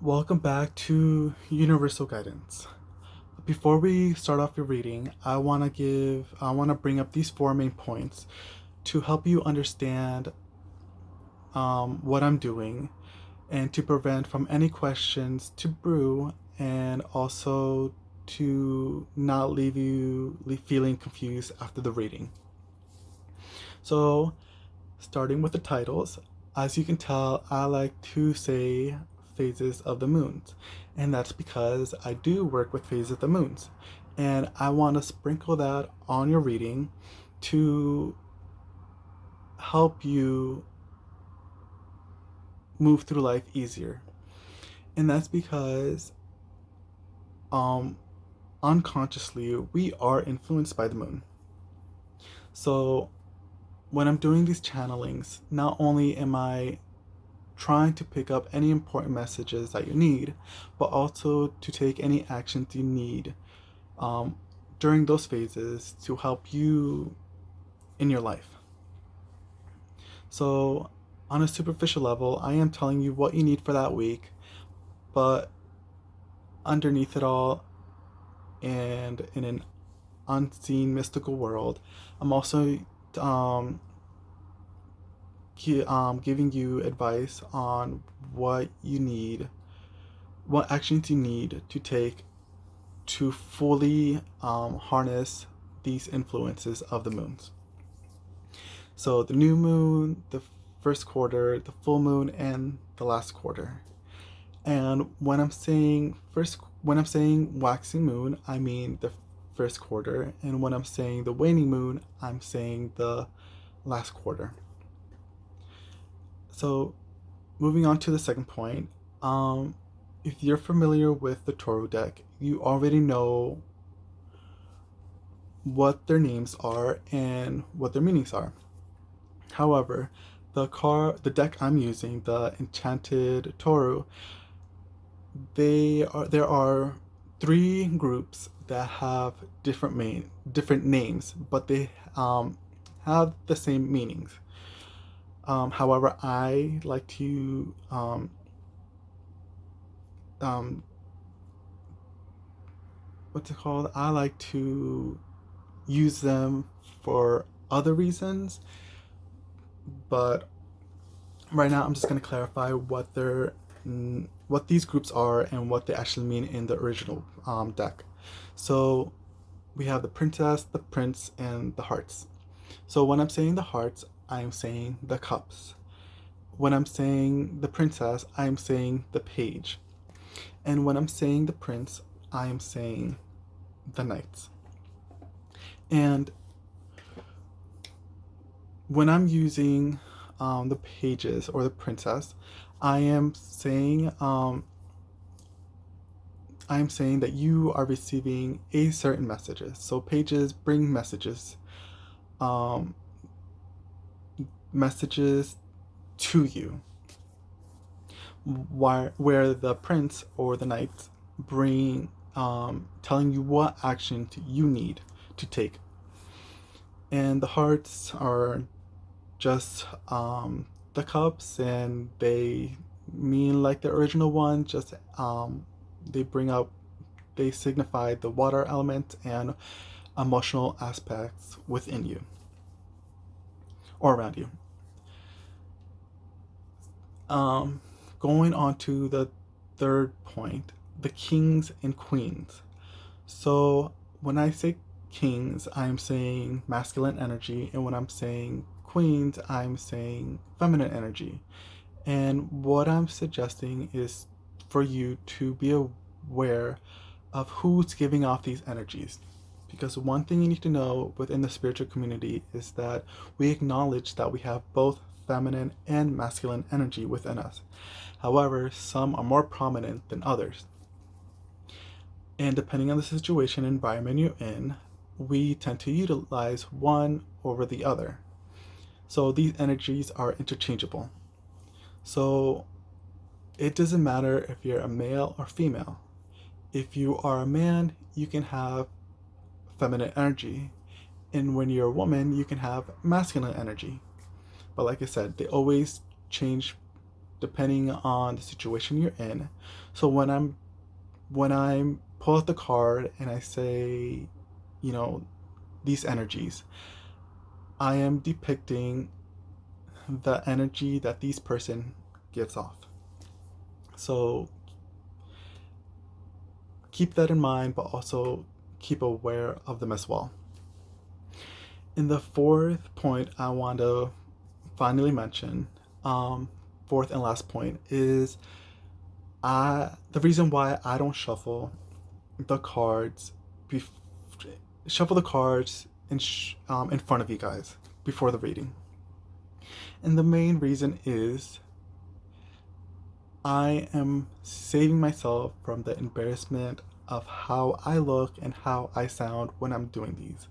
Welcome back to Universal Guidance. Before we start off your reading, I want to bring up these four main points to help you understand what I'm doing and to prevent from any questions to brew and also to not leave feeling confused after the reading. So, starting with the titles, as you can tell, I like to say phases of the moons, and that's because I do work with phases of the moons, and I want to sprinkle that on your reading to help you move through life easier. And that's because um unconsciously we are influenced by the moon. So when I'm doing these channelings, not only am I trying to pick up any important messages that you need, but also to take any actions you need um, during those phases to help you in your life. So, on a superficial level, I am telling you what you need for that week, but underneath it all, and in an unseen mystical world, I'm also um, giving you advice on what actions you need to take to fully harness these influences of the moons. So the new moon, the first quarter, the full moon, and the last quarter. And when I'm saying waxing moon, I mean the first quarter, and when I'm saying the waning moon, I'm saying the last quarter. So moving on to the second point, if you're familiar with the Toro deck, you already know what their names are and what their meanings are. However, the deck I'm using, the Enchanted Toru, there are three groups that have different names, but they have the same meanings. However, I like to um, what's it called? I like to use them for other reasons, but right now I'm just going to clarify what these groups are and what they actually mean in the original deck. So we have the princess, the prince, and the hearts. So when I'm saying the hearts, I'm saying the cups. When I'm saying the princess, I'm saying the page. And when I'm saying the prince, I'm saying the knights. And when I'm using the pages or the princess, I am saying I'm saying that you are receiving a certain messages. So pages bring um, messages to you, where the prince or the knights bring telling you what action you need to take. And the hearts are just the cups, and they mean like the original one. Just they bring up, they signify the water element and emotional aspects within you or around you. Um, Going on to the third point, the kings and queens. So when I say kings, I'm saying masculine energy, and when I'm saying queens, I'm saying feminine energy. And what I'm suggesting is for you to be aware of who's giving off these energies. Because one thing you need to know within the spiritual community is that we acknowledge that we have both feminine and masculine energy within us. However, some are more prominent than others. And depending on the situation and environment you're in, we tend to utilize one over the other. So these energies are interchangeable. So it doesn't matter if you're a male or female. If you are a man, you can have feminine energy. And when you're a woman, you can have masculine energy. But like I said, they always change depending on the situation you're in. So when I pull out the card and I say, you know, these energies, I am depicting the energy that these person gives off. So keep that in mind, but also keep aware of them as well. In the fourth point, I want to finally mention, fourth and last point, is the reason why I don't the cards, bef- shuffle the cards in front of you guys before the reading. And the main reason is I am saving myself from the embarrassment of how I look and how I sound when I'm doing these.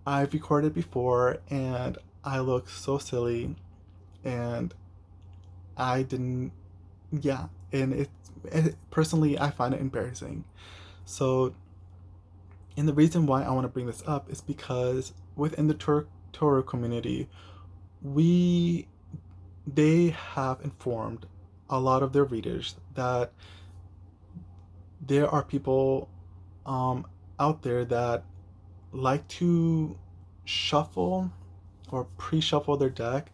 I've recorded before and I look so silly, and I didn't, yeah, and personally, I find it embarrassing. So, and the reason why I want to bring this up is because within the Toro community, we they have informed a lot of their readers that there are people out there that like to shuffle or pre-shuffle their deck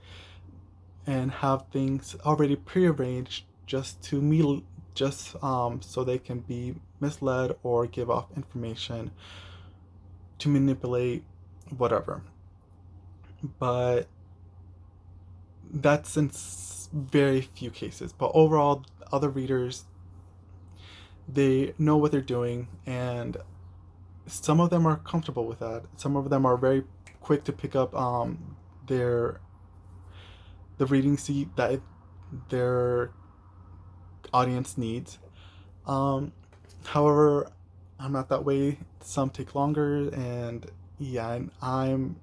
and have things already prearranged just so they can be misled or give off information to manipulate whatever. But that's in very few cases. But overall, other readers, they know what they're doing, and some of them are comfortable with that. Some of them are very quick to pick up their the reading seat that their audience needs. Um, However, I'm not that way. Some take longer, and yeah, and I'm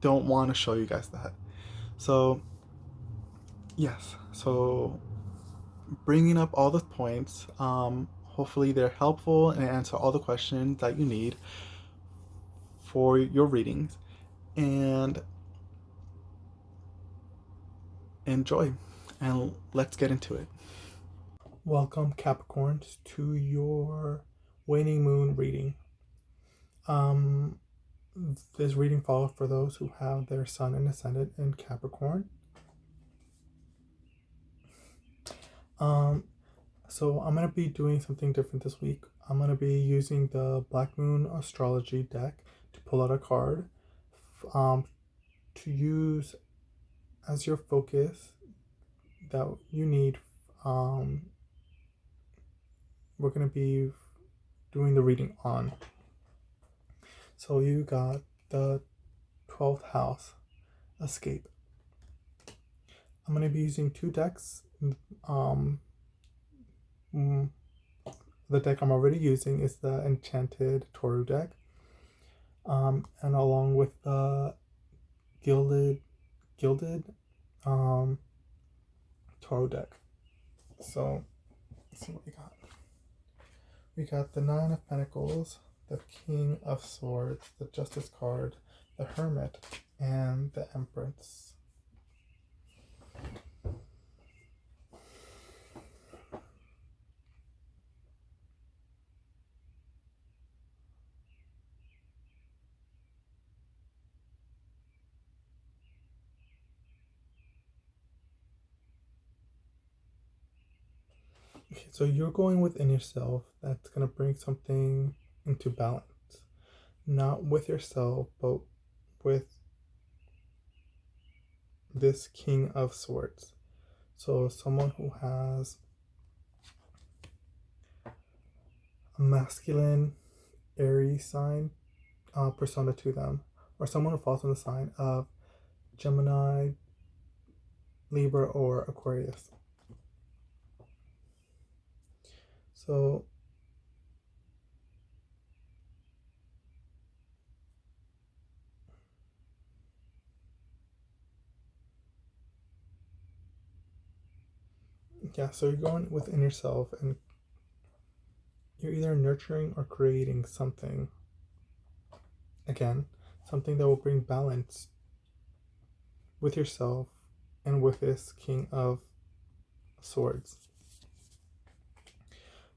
don't want to show you guys that. So yes, so bringing up all the points. Hopefully they're helpful and answer all the questions that you need for your readings, and enjoy. And let's get into it. Welcome, Capricorns, to your waning moon reading. Um, this reading follows for those who have their sun and ascendant in Capricorn. So I'm gonna be doing something different this week. I'm gonna be using the Black Moon Astrology deck to pull out a card, to use as your focus that you need. We're gonna be doing the reading on. So you got the 12th house, escape. I'm going to be using two decks. The deck I'm already using is the Enchanted Toru deck, and along with the Gilded Toru deck. So let's see what we got. We got the Nine of Pentacles, the King of Swords, the Justice card, the Hermit, and the Empress. Okay, so you're going within yourself. That's going to bring something into balance. Not with yourself, but with this King of Swords. So someone who has a masculine Aries sign persona to them, or someone who falls in the sign of Gemini, Libra, or Aquarius. So yeah, so you're going within yourself and you're either nurturing or creating something. Again, something that will bring balance with yourself and with this King of Swords.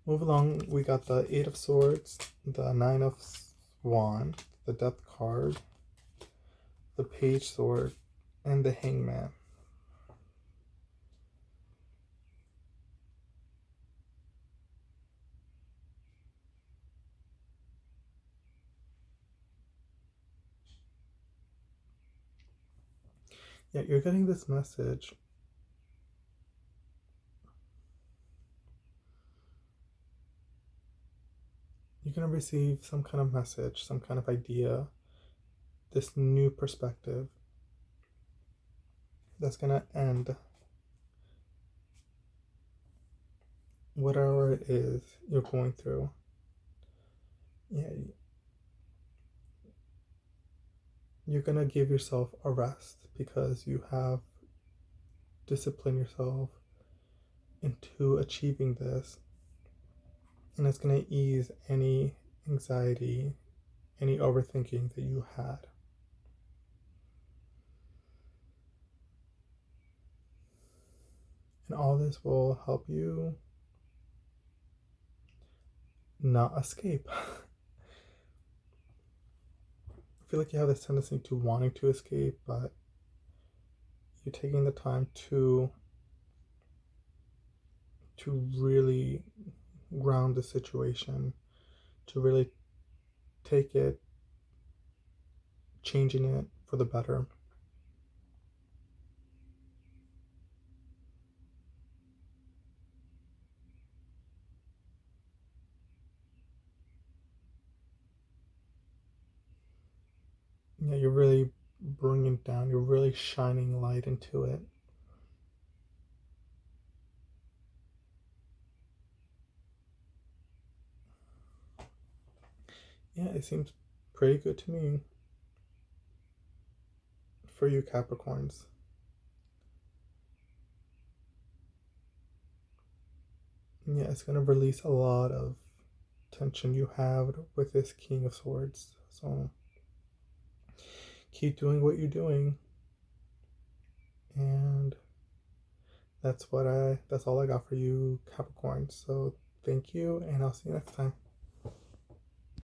Move along, we got the Eight of Swords, the Nine of Wands, the Death card, the Page Sword, and the Hangman. Yeah, you're getting this message. You're going to receive some kind of message, some kind of idea, this new perspective that's going to end whatever it is you're going through. Yeah, you're going to give yourself a rest because you have disciplined yourself into achieving this, and it's going to ease any anxiety, any overthinking that you had. And all this will help you not escape. I feel like you have this tendency to wanting to escape, but you're taking the time to really ground the situation, to really take it, changing it for the better. Yeah, you're really bringing it down, you're really shining light into it. Yeah, it seems pretty good to me for you Capricorns. Yeah, it's going to release a lot of tension you have with this King of Swords. So keep doing what you're doing. And that's all I got for you Capricorns. So thank you, and I'll see you next time.